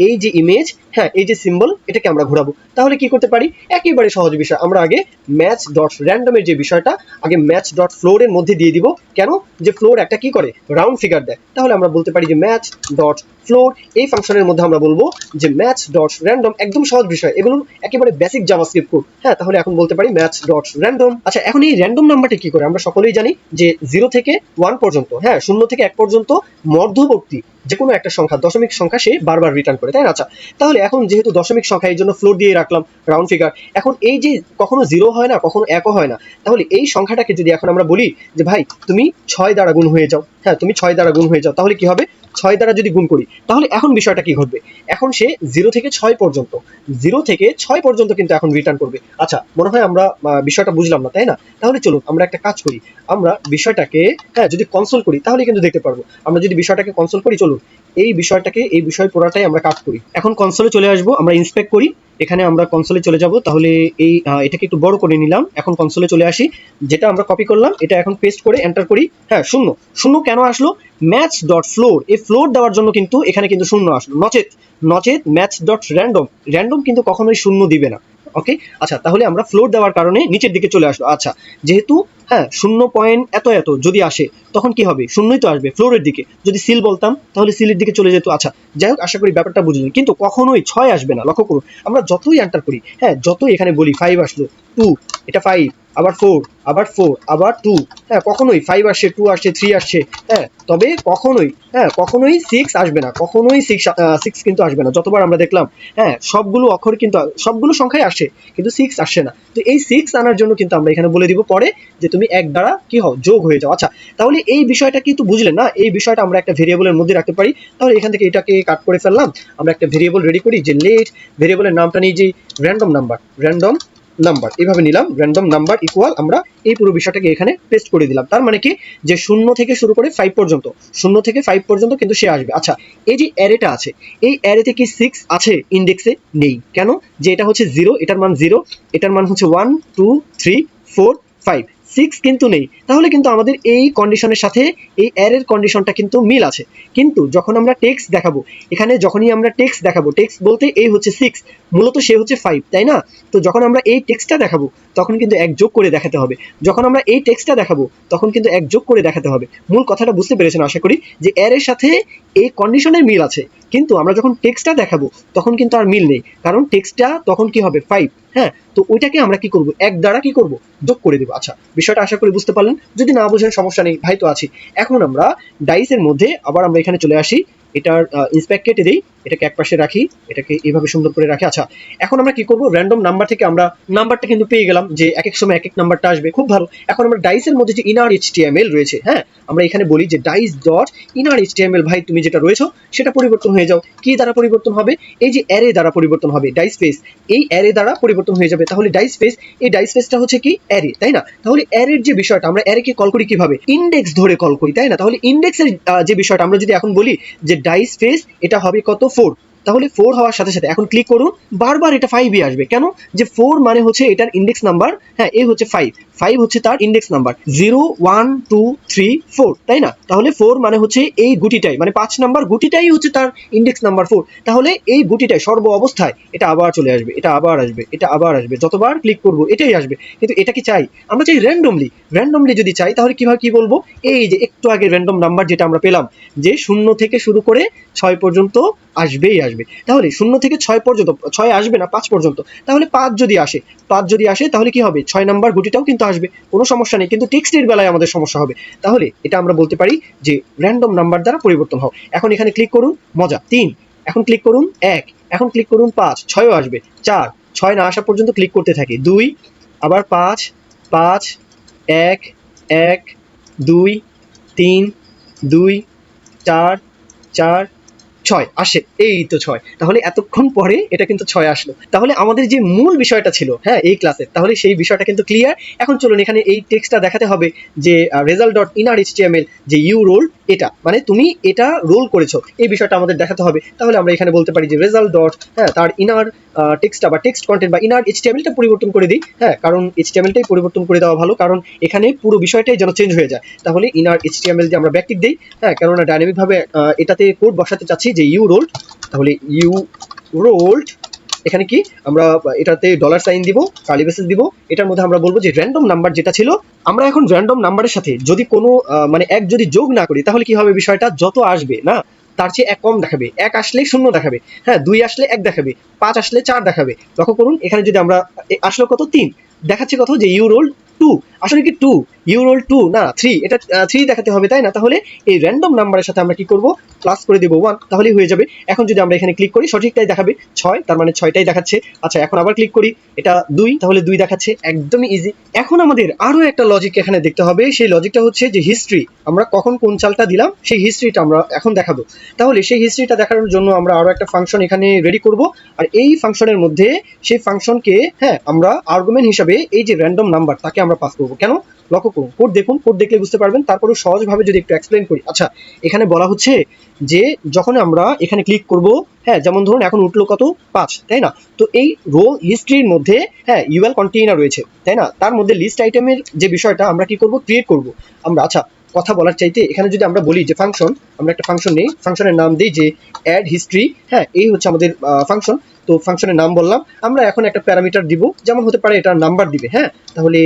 [SPEAKER 1] এই যে ইমেজ, হ্যাঁ এই যে সিম্বল, এটাকে আমরা ঘোরাবো। তাহলে কি করতে পারি, একেবারে সহজ বিষয়, আমরা আগে ম্যাচ ডট র্যান্ডমের যে বিষয়টা আগে ম্যাচ ডট ফ্লোর এর মধ্যে দিয়ে দিব। কেন? যে ফ্লোর একটা কি করে, রাউন্ড ফিগার দেয়। তাহলে আমরা বলতে পারি যে ম্যাচ ডট ফ্লোর, এই ফাংশনের মধ্যে আমরা বলবো যে ম্যাচ ডট র্যান্ডম, একদম সহজ বিষয়, এগুলো একেবারে বেসিক জাভাস্ক্রিপ্ট কোড। হ্যাঁ তাহলে এখন বলতে পারি ম্যাচ ডট র্যান্ডম। আচ্ছা এখন এই র্যান্ডম নাম্বারটা কি করে, আমরা সকলেই জানি যে 0 থেকে 1 পর্যন্ত, হ্যাঁ 0 থেকে 1 পর্যন্ত মধ্যবর্তী যে কোনো একটা সংখ্যা, দশমিক সংখ্যা সে বারবার রিটার্ন করে, তাই না? আচ্ছা তাহলে এখন যেহেতু দশমিক সংখ্যা, এই জন্য ফ্লোর দিয়ে রাখলাম রাউন্ড ফিগার। এখন এই যে কখনো 0 হয় না, কখনো 1ও হয় না, তাহলে এই সংখ্যাটাকে যদি এখন আমরা বলি যে ভাই তুমি 6 দ্বারা গুণ হয়ে যাও, হ্যাঁ তুমি 6 দ্বারা গুণ হয়ে যাও, তাহলে কি হবে, 6 দ্বারা যদি গুণ করি তাহলে এখন বিষয়টা কি ঘটবে, এখন সে 0 থেকে 6 পর্যন্ত, 0 থেকে 6 পর্যন্ত কিন্তু এখন রিটার্ন করবে। আচ্ছা মনে হয় আমরা বিষয়টা বুঝলাম না, তাই না? তাহলে চলুন আমরা একটা কাজ করি, আমরা বিষয়টাকে হ্যাঁ যদি কনসোল করি তাহলে কিন্তু দেখতে পারবো। আমরা যদি বিষয়টাকে কনসোল করি, চলুন এই বিষয়টাকে, এই বিষয় পুরাটাই আমরা কাট করি। এখন কনসোলে চলে আসবো, আমরা ইন্সপেক্ট করি, এখানে আমরা কনসোলে চলে যাব। তাহলে এই এটাকে একটু বড় করে নিলাম, এখন কনসোলে চলে আসি, যেটা আমরা কপি করলাম এটা এখন পেস্ট করে এন্টার করি। হ্যাঁ শূন্য, শূন্য কেন আসলো, ম্যাচ ডট ফ্লোর, এই ফ্লোর দেওয়ার জন্য কিন্তু এখানে কিন্তু শূন্য আসলো, নচেত নচেত ম্যাচ ডট র্যান্ডম, র্যান্ডম কিন্তু কখনোই শূন্য দিবে না। ওকে আচ্ছা তাহলে আমরা ফ্লোর দেওয়ার কারণে নিচের দিকে চলে আসলো। আচ্ছা যেহেতু হ্যাঁ 0 এত এত যদি আসে তখন কি হবে, শূন্যই তো আসবে ফ্লোরের দিকে। যদি সিল বলতাম তাহলে সিলের দিকে চলে যেত। আচ্ছা যাই হোক, আশা করি ব্যাপারটা বুঝলেন। কিন্তু কখনোই 6 আসবে না, লক্ষ্য করুন আমরা যতই এন্টার করি, হ্যাঁ যতই এখানে বলি 5 আসলো, 2, এটা 5, আবার 4, আবার 4, আবার 2, হ্যাঁ কখনোই 5 আসছে, 2 আসছে, 3 আসছে, হ্যাঁ তবে কখনোই, হ্যাঁ কখনোই 6 আসবে না, কখনোই 6 কিন্তু আসবে না। যতবার আমরা দেখলাম হ্যাঁ সবগুলো অক্ষর কিন্তু, সবগুলো সংখ্যাই আসে কিন্তু 6 আসছে না। তো এই 6 আনার জন্য কিন্তু আমরা এখানে বলে দিব পরে যে তুমি 1 দ্বারা কি হও, যোগ হয়ে যাও। আচ্ছা তাহলে এই বিষয়টা কিন্তু বুঝলেন না, এই বিষয়টা আমরা একটা ভেরিয়েবলের মধ্যে রাখতে পারি। তাহলে এখান থেকে এটাকে কাট করে ফেললাম, আমরা একটা ভেরিয়েবল রেডি করি যে লেট, ভেরিয়েবলের নামটা নিই যে র্যান্ডম নাম্বার, র্যান্ডম নাম্বার এভাবে নিলাম, র্যান্ডম নাম্বার ইকুয়াল, আমরা এই পুরো বিষয়টাকে এখানে পেস্ট করে দিলাম। তার মানে কি যে 0 থেকে শুরু করে 5 পর্যন্ত, 0 থেকে 5 পর্যন্ত কিন্তু সে আসবে। আচ্ছা এই যে অ্যারেটা আছে, এই অ্যারেতে কি 6 আছে? ইন্ডেক্সে নেই। কেন? যে এটা হচ্ছে 0, এটার মান 0, এটার মান হচ্ছে 1 2 3 4 5, 6 কিন্তু নেই। তাহলে কিন্তু আমাদের এই কন্ডিশনের সাথে এই অ্যারের কন্ডিশনটা কিন্তু মিল আছে। কিন্তু যখন আমরা টেক্সট দেখাবো, এখানে যখনই আমরা টেক্সট দেখাবো, টেক্সট বলতে এই হচ্ছে 6, মূলত সে হচ্ছে 5, তাই না? তো যখন আমরা এই টেক্সটটা দেখাবো তখন কিন্তু এক যোগ করে দেখাতে হবে, যখন আমরা এই টেক্সটটা দেখাবো তখন কিন্তু এক যোগ করে দেখাতে হবে। মূল কথাটা বুঝতে পেরেছেন আশা করি, যে অ্যারের সাথে এই কন্ডিশনের মিল আছে, কিন্তু আমরা যখন টেক্সটটা দেখাবো তখন কিন্তু আর মিল নেই, কারণ টেক্সটটা তখন কি হবে, 5, হ্যাঁ তো ওইটাকে আমরা কি করব, 1 দ্বারা কি করব, যোগ করে দেবো। আচ্ছা বিষয়টা আশা করি বুঝতে পারলেন, যদি না বুঝেন সমস্যা নেই, ভাই তো আছি। এখন আমরা ডাইসের মধ্যে আবার আমরা এখানে চলে আসি, এটার ইন্সপেক্ট কেটে দিই, এটাকে একপাশে রাখি, এটাকে এইভাবে সুন্দর করে রাখি। আচ্ছা এখন আমরা কি করব, র্যান্ডম নাম্বার থেকে আমরা নাম্বারটা কিন্তু পেয়ে গেলাম যে এক এক সময় এক এক নাম্বারটা আসবে, খুব ভালো। এখন আমরা ডাইসের মধ্যে যে ইনার এইচটিএমএল রয়েছে, হ্যাঁ আমরা এখানে বলি যে ডাইস ডট ইনার এইচটিএমএল, ভাই তুমি যেটা রয়েছো সেটা পরিবর্তন হয়ে যাও। কি দ্বারা পরিবর্তন হবে? এই যে অ্যারে দ্বারা পরিবর্তন হবে, ডাইস স্পেস, এই অ্যারে দ্বারা পরিবর্তন হয়ে যাবে। তাহলে ডাইস স্পেস, এই ডাইস স্পেসটা হচ্ছে কি, অ্যারে, তাই না? তাহলে অ্যারের যে বিষয়টা, আমরা অ্যারেকে কল করি কিভাবে, ইনডেক্স ধরে কল করি, তাই না? তাহলে ইনডেক্সের যে বিষয়টা আমরা যদি এখন বলি যে ডাইস স্পেস এটা হবে কত, 4, তাহলে 4 হওয়ার সাথে সাথে এখন ক্লিক করুন, বারবার এটা 5ই আসবে। কেন? যে 4 মানে হচ্ছে এটার ইন্ডেক্স নাম্বার, হ্যাঁ এই হচ্ছে 5, 5 হচ্ছে তার ইন্ডেক্স নাম্বার, 0 1 2 3 4, তাই না? তাহলে 4 মানে হচ্ছে এই গুটিটাই, মানে 5 নাম্বার গুটিটাই হচ্ছে তার ইন্ডেক্স নাম্বার 4। তাহলে এই গুটিটাই সর্ব অবস্থায় এটা আবার চলে আসবে, এটা আবার আসবে, এটা আবার আসবে, যতবার ক্লিক করব এটাই আসবে। কিন্তু এটা কি চাই আমরা? চাই র্যান্ডমলি। র্যান্ডমলি যদি চাই তাহলে কিভাবে কি বলবো, এই যে একটু আগে র্যান্ডম নাম্বার যেটা আমরা পেলাম যে 0 থেকে শুরু করে 6 পর্যন্ত আসবেই আসবে। তাহলে 0 থেকে 6 পর্যন্ত, 6 আসবে না, 5 পর্যন্ত। তাহলে 5 যদি আসে, 5 যদি আসে তাহলে কি হবে, 6 নাম্বার গুটিটাও কিন্তু আসবে, কোনো সমস্যা নেই। কিন্তু টেক্সটের বেলায় আমাদের সমস্যা হবে। তাহলে এটা আমরা বলতে পারি যে র্যান্ডম নাম্বার দ্বারা পরিবর্তন হয়। এখন এখানে ক্লিক করুন, মজা 3, এখন ক্লিক করুন 1, এখন ক্লিক করুন 5, 6ও আসবে, 4, 6 না আসা পর্যন্ত ক্লিক করতে থাকি, 2, আবার 5, 5, 1, 1, 2, 3, 2, 4, 4, 6 আসে, এই তো 6। তাহলে এতক্ষণ পরে এটা কিন্তু 6 আসলো। তাহলে আমাদের যে মূল বিষয়টা ছিল হ্যাঁ এই ক্লাসের, তাহলে সেই বিষয়টা কিন্তু ক্লিয়ার। এখন চলুন এখানে এই টেক্সটটা দেখাতে হবে যে result ডট ইনার এইচটিএমএল যে ইউ রোল, এটা মানে তুমি এটা রোল করেছো, এই বিষয়টা আমাদের দেখাতে হবে। তাহলে আমরা এখানে বলতে পারি যে result ডট হ্যাঁ তার ইনার টেক্সটটা বা টেক্সট কন্টেন্ট বা ইনার এইচটিএমএলটা পরিবর্তন করে দিই, হ্যাঁ কারণ এইচটিএমএলটাই পরিবর্তন করে দেওয়া ভালো, কারণ এখানে পুরো বিষয়টাই যেন চেঞ্জ হয়ে যায়। তাহলে ইনার এইচটিএমএল যে আমরা ব্যাকটিক দিই, হ্যাঁ কেননা ডাইনামিক ভাবে এটাতে কোড বসাতে চাচ্ছি যে ইউ রোল, তাহলে ইউ রোল্ড এখানে কি আমরা এটাতে ডলার সাইন দিব, কার্লি ব্রেসেস দিব, এটার মধ্যে আমরা বলবো যে র্যান্ডম নাম্বার যেটা ছিল, আমরা এখন র্যান্ডম নাম্বারের সাথে যদি কোনো মানে এক যদি যোগ না করি তাহলে কি হবে, বিষয়টা যত আসবে না তার চেয়ে এক কম দেখাবে, 1 আসলে 0 দেখাবে, হ্যাঁ 2 আসলে 1 দেখাবে, 5 আসলে 4 দেখাবে। লক্ষ্য করুন এখানে যদি আমরা আসলো কত 3 দেখাচ্ছে, কত যে ইউ রোল 2, আসলে কি 2 ইউ রোল 2 না 3, এটা 3 দেখাতে হবে তাই না। তাহলে এই র্যান্ডম নাম্বারের সাথে আমরা কি করব, প্লাস করে দেব 1, তাহলেই হয়ে যাবে। এখন যদি আমরা এখানে ক্লিক করি সঠিকটাই দেখাবে 6, তার মানে 6টাই দেখাচ্ছে। আচ্ছা এখন আবার ক্লিক করি, এটা 2, তাহলে 2 দেখাচ্ছে, একদমই ইজি। এখন আমাদের আরো একটা লজিক এখানে দেখতে হবে, সেই লজিকটা হচ্ছে যে হিস্ট্রি, আমরা কখন কোন চালটা দিলাম সেই হিস্ট্রিটা আমরা এখন দেখাবো। তাহলে সেই হিস্ট্রিটা দেখানোর জন্য আমরা আরো একটা ফাংশন এখানে রেডি করব, আর এই ফাংশনের মধ্যে সেই ফাংশনকে হ্যাঁ আমরা আর্গুমেন্ট হিসাবে এই যে র্যান্ডম নাম্বার তাকে আমরা পাস করব। কেন, লক্ষ্য করুন, কোড দেখুন, কোড দেখলে বুঝতে পারবেন। তারপরে সহজভাবে যদি একটু এক্সপ্লেন করি, আচ্ছা এখানে বলা হচ্ছে যে যখন আমরা এখানে ক্লিক করব, হ্যাঁ যেমন ধরুন এখন উঠলো কত 5, তাই না। তো এই রো হিস্ট্রির মধ্যে হ্যাঁ ইউএল কন্টেইনার রয়েছে তাই না, তার মধ্যে লিস্ট আইটেমের যে বিষয়টা আমরা কি করব, ক্রিয়েট করব আমরা। আচ্ছা কথা বলার চাইতে এখানে যদি আমরা বলি যে ফাংশন, আমরা একটা ফাংশন নেই, ফাংশনের নাম দিই যে অ্যাড হিস্ট্রি, হ্যাঁ এই হচ্ছে আমাদের ফাংশন। তো ফাংশনের নাম বললাম, আমরা এখন একটা প্যারামিটার দিব, যেমন হতে পারে এটা নাম্বার দিবে, হ্যাঁ তাহলে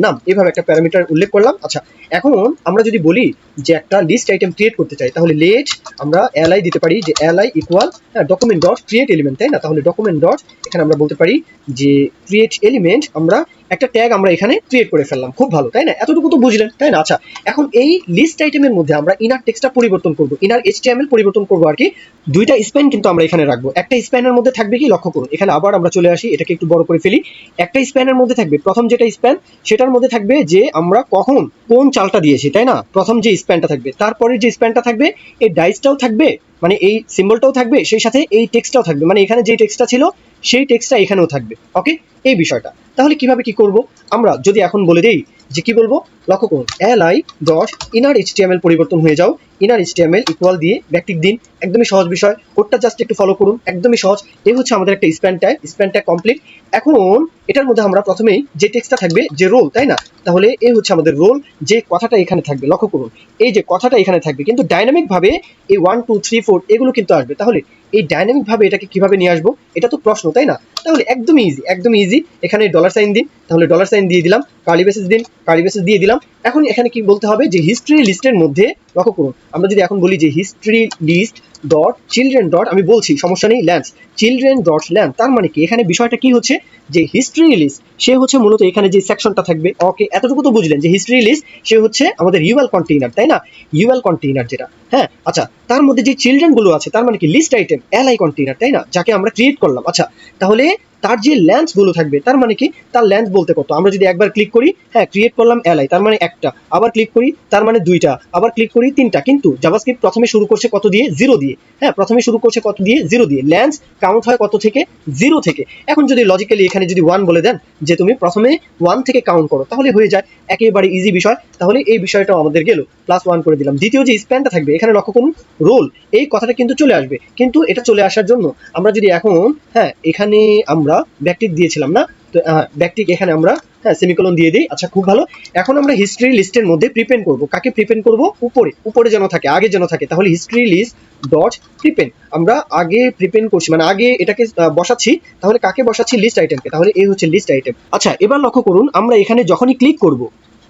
[SPEAKER 1] নাম, এভাবে একটা প্যারামিটার উল্লেখ করলাম। আচ্ছা এখন আমরা যদি বলি যে একটা লিস্ট আইটেম ক্রিয়েট করতে চাই, তাহলে লেট আমরা li দিতে পারি যে li equal document dot create element, তাই না। তাহলে ডকুমেন্ট ডট এখানে আমরা বলতে পারি যে ক্রিয়েট এলিমেন্ট, আমরা একটা ট্যাগ আমরা এখানে ক্রিয়েট করে ফেললাম, খুব ভালো তাই না, এতটুকু তো বুঝলেন তাই না। আচ্ছা এখন এই লিস্ট আইটেমের মধ্যে আমরা ইনার টেক্সটটা পরিবর্তন করব, ইনার এইচটিএমএল পরিবর্তন করব আর কি। দুইটা স্প্যান কিন্তু আমরা এখানে রাখবো, একটা স্প্যানের মধ্যে থাকবে কি, লক্ষ্য করুন এখানে আবার আমরা চলে আসি, এটাকে একটু বড় করে ফেলি। একটা স্প্যানের মধ্যে থাকবে, প্রথম যেটা স্প্যান সেটার মধ্যে থাকবে যে আমরা কখন কোন চালটা দিয়েছি তাই না, প্রথম যে স্প্যানটা থাকবে, তারপরে যে স্প্যানটা থাকবে এই ডাইসটাও থাকবে, মানে এই সিম্বলটাও থাকবে, সেই সাথে এই টেক্সটটাও থাকবে, মানে এখানে যে টেক্সটটা ছিল সেই টেক্সটটা এখানেও থাকবে। ওকে এই বিষয়টা তাহলে কিভাবে কি করব, আমরা যদি এখন বলে দেই যে কি বলবো, লক্ষ্য করুন li ডট ইনার এইচটিএমএল পরিবর্তন হয়ে যাও, ইনার এইচটিএমএল ইকুয়াল দিয়ে ব্যাকটিক দিন, একদমই সহজ বিষয়, কোডটা জাস্ট একটু ফলো করুন, একদমই সহজ। এই হচ্ছে আমাদের একটা স্প্যান ট্যাগ কমপ্লিট। এখন এটার মধ্যে আমরা প্রথমেই যে টেক্সটটা থাকবে যে রোল, তাই না, তাহলে এই হচ্ছে আমাদের রোল, যে কথাটা এখানে থাকবে, লক্ষ্য করুন এই যে কথাটা এখানে থাকবে, কিন্তু ডাইনামিক ভাবে এই 1 2 3 4 এগুলো কিন্তু আসবে। তাহলে এই ডাইনামিক ভাবে এটাকে কিভাবে নিয়ে আসবো, এটা তো প্রশ্ন তাই না। তাহলে একদমই ইজি, একদমই ইজি, এখানে ডলার সাইন দিন, তাহলে ডলার সাইন দিয়ে দিলাম, কার্লি ব্রেসেস দিন, কার্লি ব্রেসেস দিয়ে দিলাম। এখন এখানে কি বলতে হবে যে হিস্ট্রি লিস্টের মধ্যে, লক্ষ্য করুন আমরা যদি এখন বলি যে history list dot children dot, আমি বলছি সমস্যা নেই, ল্যান্স চিলড্রেন ডট ল্যান্স, তার মানে কি এখানে বিষয়টা কি হচ্ছে যে হিস্ট্রি লিস্ট সে হচ্ছে মূলত এখানে যে সেকশনটা থাকবে, ওকে এতটুকু তো বুঝলেন যে হিস্ট্রি লিস্ট সে হচ্ছে আমাদের ইউএল কন্টেইনার তাই না, ইউএল কন্টেইনার যেটা, হ্যাঁ আচ্ছা তার মধ্যে যে চিলড্রেন গুলো আছে তার মানে কি লিস্ট আইটেম li কন্টেইনার তাই না, যাকে আমরা ক্রিয়েট করলাম। আচ্ছা তাহলে তার যে ল্যান্স গুলো থাকবে তার মানে কি, তার ল্যান্স বলতে কত, আমরা যদি একবার ক্লিক করি হ্যাঁ ক্রিয়েট করলাম li তার মানে একটা, আবার ক্লিক করি তার মানে 2টা, আবার ক্লিক করি 3টা, কিন্তু জাভাস্ক্রিপ্ট প্রথমে শুরু করছে কত দিয়ে, 0 দিয়ে, হ্যাঁ প্রথমে শুরু করছে কত দিয়ে, 0 দিয়ে, ল্যান্স কাউন্ট হয় কত থেকে, 0 থেকে। এখন যদি লজিক্যালি এখানে যদি 1 বলে দেন যে তুমি প্রথমে 1 থেকে কাউন্ট করো, তাহলে হয়ে যায়, একেবারে ইজি বিষয়। তাহলে এই বিষয়টাও আমাদের গেল, +1 করে দিলাম। দ্বিতীয় যে স্প্যানটা থাকবে এখানে লক্ষ্য করুন রোল, এই কথাটা কিন্তু চলে আসবে, কিন্তু এটা চলে আসার জন্য আমরা যদি এখন হ্যাঁ এখানে আমরা ব্যাকটিক দিয়েছিলাম না, তো ব্যাকটিক এখানে আমরা হ্যাঁ সেমিকোলন দিয়ে দিই। আচ্ছা খুব ভালো, এখন আমরা হিস্ট্রি লিস্টের মধ্যে প্রিপেন্ড করব, কাকে প্রিপেন্ড করব, উপরে উপরে যেন থাকে, আগে যেন থাকে, তাহলে হিস্ট্রি লিস্ট ডট প্রিপেন্ড, আমরা আগে প্রিপেন্ড করছি মানে আগে এটাকে বসাচ্ছি, তাহলে কাকে বসাচ্ছি, লিস্ট আইটেমকে, তাহলে এই হচ্ছে লিস্ট আইটেম। আচ্ছা এবার লক্ষ্য করুন আমরা এখানে যখনই ক্লিক করব,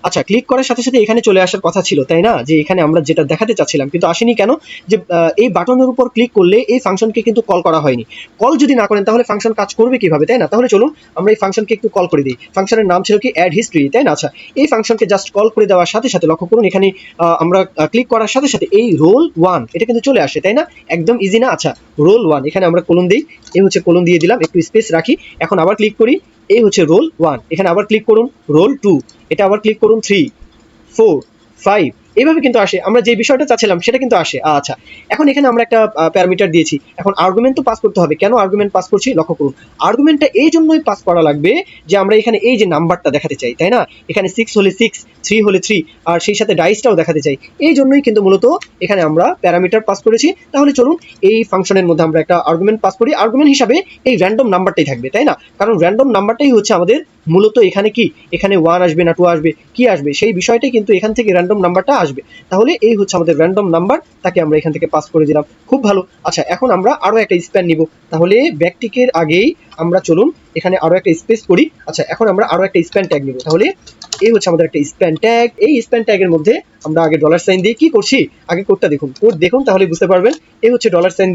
[SPEAKER 1] আচ্ছা, ক্লিক করার সাথে সাথে এখানে চলে আসার কথা ছিল, তাই না? যে এখানে আমরা যেটা দেখাতে চাচ্ছিলাম কিন্তু আসেনি কেন? যে এই বাটনের উপর ক্লিক করলে এই ফাংশনকে কিন্তু কল করা হয়নি। কল যদি না করেন তাহলে ফাংশন কাজ করবে কিভাবে, তাই না? তাহলে চলুন আমরা এই ফাংশনকে একটু কল করে দিই। ফাংশনের নাম ছিল কি অ্যাড হিস্ট্রি, তাই না? আচ্ছা, এই ফাংশনকে জাস্ট কল করে দেওয়ার সাথে সাথে লক্ষ্য করুন এখানে আমরা ক্লিক করার সাথে সাথে এই রোল 1 এটা কিন্তু চলে আসে, তাই না? একদম ইজি না? আচ্ছা, রোল 1 এখানে আমরা কোলন দেই, এই হচ্ছে কোলন দিয়ে দিলাম, একটু স্পেস রাখি। এখন আবার ক্লিক করি, এই হচ্ছে রোল 1, এখানে আবার ক্লিক করুন রোল 2, এটা আবার ক্লিক করুন 3, 4, 5, এইভাবে কিন্তু আসে। আমরা যে বিষয়টা চাচ্ছিলাম সেটা কিন্তু আসে। আচ্ছা, এখন এখানে আমরা একটা প্যারামিটার দিয়েছি, এখন আর্গুমেন্ট তো পাস করতে হবে। কেন আর্গুমেন্ট পাস করছি লক্ষ্য করুন। আর্গুমেন্টটা এই জন্যই পাস করা লাগবে যে আমরা এখানে এই যে নাম্বারটা দেখাতে চাই, তাই না? এখানে 6 হলে 6, 3 হলে 3, আর সেই সাথে ডাইসটাও দেখাতে চাই। এই জন্যই কিন্তু মূলত এখানে আমরা প্যারামিটার পাস করেছি। তাহলে চলুন এই ফাংশনের মধ্যে আমরা একটা আর্গুমেন্ট পাস করি। আর্গুমেন্ট হিসাবে এই র্যান্ডম নাম্বারটাই থাকবে, তাই না? কারণ র্যান্ডম নাম্বারটাই হচ্ছে আমাদের মূলত এখানে কি, এখানে 1 আসবে না 2 আসবে, কি আসবে সেই বিষয়টাই কিন্তু এখান থেকে র্যান্ডম নাম্বারটা আসবে। তাহলে এই হচ্ছে আমাদের র্যান্ডম নাম্বার, তাকে আমরা এখান থেকে পাস করে দিলাম। খুব ভালো। আচ্ছা, এখন আমরা আরো একটা স্প্যান নিব। তাহলে ব্যাকটিকের আগেই আমরা চলুন এখানে আরো একটা স্পেস করি। আচ্ছা, এখন আমরা আরো একটা স্প্যান ট্যাগ নিব। তাহলে এই হচ্ছে আমাদের একটা স্প্যান ট্যাগ। এই স্প্যান ট্যাগের মধ্যে আমরা আগে ডলার সাইন দিয়ে কি করছি, আগে কোডটা দেখুন, কোড দেখুন তাহলে বুঝতে পারবেন। এই হচ্ছে ডলার সাইন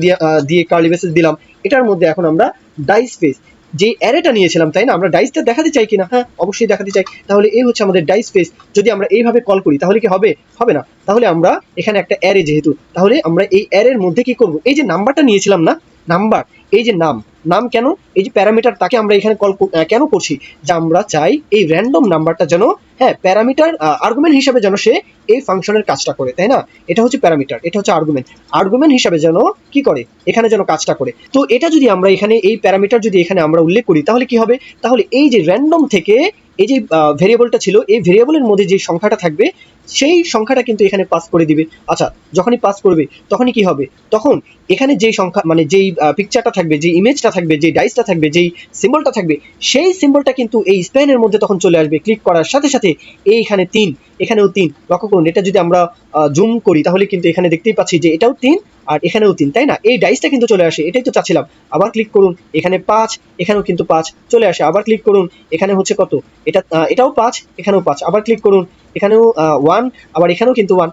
[SPEAKER 1] দিয়ে কার্লি ব্রেসেস দিলাম। এটার মধ্যে এখন আমরা ডাই স্পেস যে অ্যারেটা নিয়েছিলাম, তাই না? আমরা ডাইসটা দেখাতে চাই কিনা? হ্যাঁ, অবশ্যই দেখাতে চাই। তাহলে এই হচ্ছে আমাদের ডাইস স্পেস। যদি আমরা এইভাবে কল করি তাহলে কি হবে? হবে না। তাহলে আমরা এখানে একটা অ্যারে যেহেতু, তাহলে আমরা এই অ্যারের মধ্যে কি করব, এই যে নাম্বারটা নিয়েছিলাম না, নাম্বার, এই যে নাম, নাম কেন, এই যে প্যারামিটার তাকে আমরা এখানে কল কেন করছি, যে আমরা চাই এই র্যান্ডম নাম্বারটা যেন, হ্যাঁ, প্যারামিটার আর্গুমেন্ট হিসাবে যেন সে এই ফাংশনের কাজটা করে, তাই না? এটা হচ্ছে প্যারামিটার, এটা হচ্ছে আর্গুমেন্ট, আর্গুমেন্ট হিসাবে যেন কি করে, এখানে যেন কাজটা করে। তো এটা যদি আমরা এখানে এই প্যারামিটার যদি এখানে আমরা উল্লেখ করি তাহলে কি হবে, তাহলে এই যে র্যান্ডম থেকে এই যে ভেরিয়েবলটা ছিল, এই ভেরিয়েবলের মধ্যে যে সংখ্যাটা থাকবে সেই সংখ্যাটা কিন্তু এখানে পাস করে দিবে। আচ্ছা, যখনই পাস করবে তখনই কি হবে, তখন এখানে যেই সংখ্যা মানে যেই পিকচারটা থাকবে, যে ইমেজটা থাকবে, যেই ডাইসটা থাকবে, যেই সিম্বলটা থাকবে, সেই সিম্বলটা কিন্তু এই স্প্যানের মধ্যে তখন চলে আসবে। ক্লিক করার সাথে সাথে এইখানে 3, এখানেও 3, লক্ষ্য করুন। এটা যদি আমরা জুম করি তাহলে কিন্তু এখানে দেখতেই পাচ্ছি যে এটাও 3 আর এখানেও 3, তাই না? এই ডাইসটা কিন্তু চলে আসে, এটাই তো চাচ্ছিলাম। আবার ক্লিক করুন, এখানে 5, এখানেও কিন্তু 5 চলে আসে। আবার ক্লিক করুন, এখানে হচ্ছে কত, এটাও 5, এখানেও 5, আবার ক্লিক করুন, এখানেও 1, আবার এখানেও কিন্তু 1।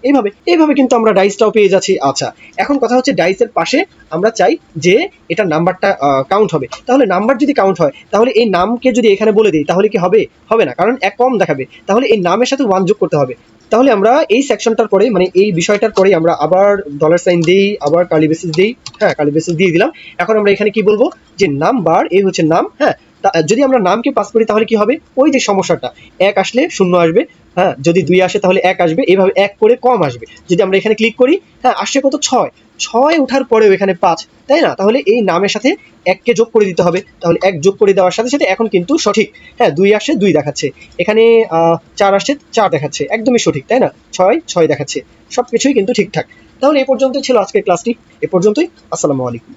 [SPEAKER 1] এইভাবে কিন্তু আমরা ডাইসটাও পেয়ে যাচ্ছি। আচ্ছা, এখন কথা হচ্ছে ডাইসের পাশে আমরা চাই যে এটা নাম্বারটা কাউন্ট হবে। তাহলে নাম্বার যদি কাউন্ট হয় তাহলে এই নামকে যদি এখানে বলে দিই তাহলে কি হবে? হবে না, কারণ এক কম দেখাবে। তাহলে এই নামের সাথে 1 যোগ করতে হবে। তাহলে আমরা এই সেকশনটার পরে মানে এই বিষয়টার পরেই আমরা আবার ডলার সাইন দিই, আবার কার্লি ব্রেসেস দিই। হ্যাঁ, কার্লি ব্রেসেস দিয়ে দিলাম। এখন আমরা এখানে কি বলবো, যে নাম্বার, এই হচ্ছে নাম। হ্যাঁ, যদি আমরা নামকে পাস করি তাহলে কি হবে, ওই যে সমস্যাটা, 1 আসলে 0 আসবে। হ্যাঁ, যদি 2 আসে তাহলে 1 আসবে, এইভাবে 1 করে কম আসবে। যদি আমরা এখানে ক্লিক করি, হ্যাঁ, আসছে কত, 6, 6 ওঠার পরেও এখানে 5, তাই না? তাহলে এই নামের সাথে 1কে যোগ করে দিতে হবে। তাহলে 1 যোগ করে দেওয়ার সাথে সাথে এখন কিন্তু সঠিক। হ্যাঁ, 2 আসে 2 দেখাচ্ছে, এখানে 4 আসছে 4 দেখাচ্ছে, একদমই সঠিক, তাই না? 6 6 দেখাচ্ছে, সবকিছুই কিন্তু ঠিকঠাক। তাহলে এই পর্যন্তই ছিল আজকের ক্লাসটি, এ পর্যন্তই। আসসালামু আলাইকুম।